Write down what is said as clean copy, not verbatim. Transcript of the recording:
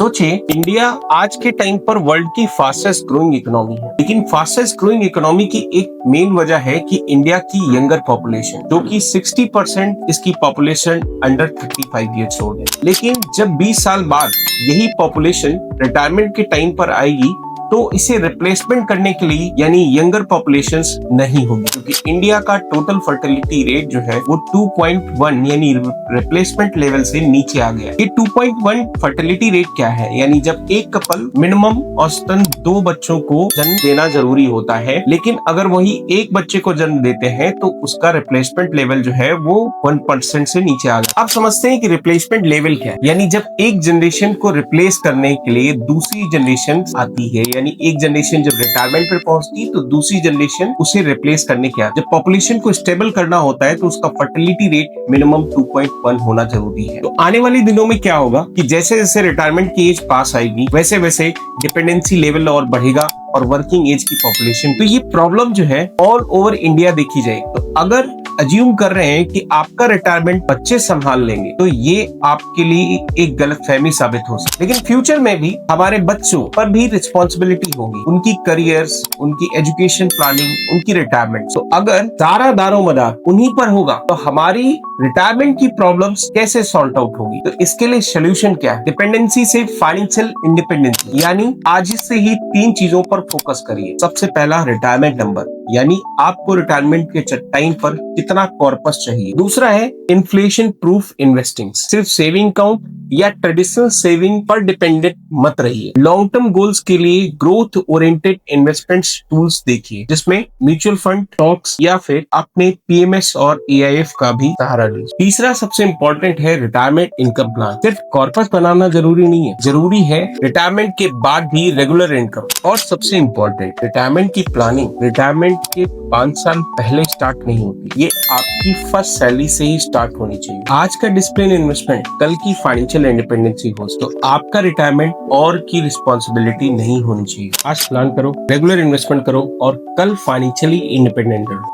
सोचिए, इंडिया आज के टाइम पर वर्ल्ड की फास्टेस्ट ग्रोइंग इकोनॉमी है, लेकिन फास्टेस्ट ग्रोइंग इकोनॉमी की एक मेन वजह है कि इंडिया की यंगर पॉपुलेशन, जो कि 60% इसकी पॉपुलेशन अंडर 35 ईयर्स ओल्ड है। लेकिन जब 20 साल बाद यही पॉपुलेशन रिटायरमेंट के टाइम पर आएगी तो इसे रिप्लेसमेंट करने के लिए यानी यंगर पॉपुलेशंस नहीं होगी, क्योंकि इंडिया का टोटल फर्टिलिटी रेट जो है वो 2.1 यानी रिप्लेसमेंट लेवल से नीचे आ गया। ये 2.1 फर्टिलिटी रेट क्या है? यानी जब एक कपल मिनिमम औसतन 2 बच्चों को जन्म देना जरूरी होता है, लेकिन अगर वही एक बच्चे को जन्म देते हैं तो उसका रिप्लेसमेंट लेवल जो है वो 1% से नीचे आ गया। आप समझते हैं कि रिप्लेसमेंट लेवल क्या है? यानी जब एक जनरेशन को रिप्लेस करने के लिए दूसरी जनरेशन आती है, यानी एक जनरेशन जब रिटायरमेंट पर पहुंचती तो दूसरी जनरेशन उसे रिप्लेस करने के जब पॉपुलेशन को स्टेबल करना होता है तो उसका फर्टिलिटी रेट मिनिमम 2.1 होना जरूरी है। तो आने वाले दिनों में क्या होगा कि जैसे जैसे रिटायरमेंट की एज पास आएगी वैसे वैसे डिपेंडेंसी लेवल और बढ़ेगा और वर्किंग एज की पॉपुलेशन, तो ये प्रॉब्लम जो है ऑल ओवर इंडिया देखी जाए तो अगर अज्यूम कर रहे हैं कि आपका रिटायरमेंट बच्चे संभाल लेंगे तो ये आपके लिए एक गलतफहमी साबित हो सकती है। लेकिन फ्यूचर में भी हमारे बच्चों पर भी रिस्पॉन्सिबिलिटी होगी, उनकी करियर्स, उनकी एजुकेशन प्लानिंग, उनकी रिटायरमेंट। तो अगर सारा दारोमदार उन्हीं पर होगा तो हमारी रिटायरमेंट की प्रॉब्लम्स कैसे सॉल्व आउट होगी? तो इसके लिए सोल्यूशन क्या है? डिपेंडेंसी से फाइनेंशियल इंडिपेंडेंसी, यानी आज से ही 3 चीजों पर फोकस करिए। सबसे पहला रिटायरमेंट नंबर, यानी आपको रिटायरमेंट के टाइम पर कितना कॉर्पस चाहिए। दूसरा है इन्फ्लेशन प्रूफ इन्वेस्टिंग, सिर्फ सेविंग अकाउंट या ट्रेडिशनल सेविंग पर डिपेंडेंट मत रहिए। लॉन्ग टर्म गोल्स के लिए ग्रोथ ओरिएंटेड इन्वेस्टमेंट टूल्स देखिए, जिसमें म्यूचुअल फंड, स्टॉक्स या फिर अपने पीएमएस और एआईएफ का भी सहारा लीजिए। तीसरा सबसे इंपॉर्टेंट है रिटायरमेंट इनकम प्लान। सिर्फ कॉर्पस बनाना जरूरी नहीं है, जरूरी है रिटायरमेंट के बाद भी रेगुलर इनकम। और सबसे इंपॉर्टेंट रिटायरमेंट की प्लानिंग रिटायरमेंट के 5 साल पहले स्टार्ट नहीं होती, ये आपकी फर्स्ट सैलरी से ही स्टार्ट होनी चाहिए। आज का डिसिप्लिन इन्वेस्टमेंट कल की फाइनेंशियल इंडिपेंडेंसी हो, तो आपका रिटायरमेंट और की रिस्पॉन्सिबिलिटी नहीं होनी चाहिए। आज प्लान करो, रेगुलर इन्वेस्टमेंट करो और कल फाइनेंशियली इंडिपेंडेंट रहो।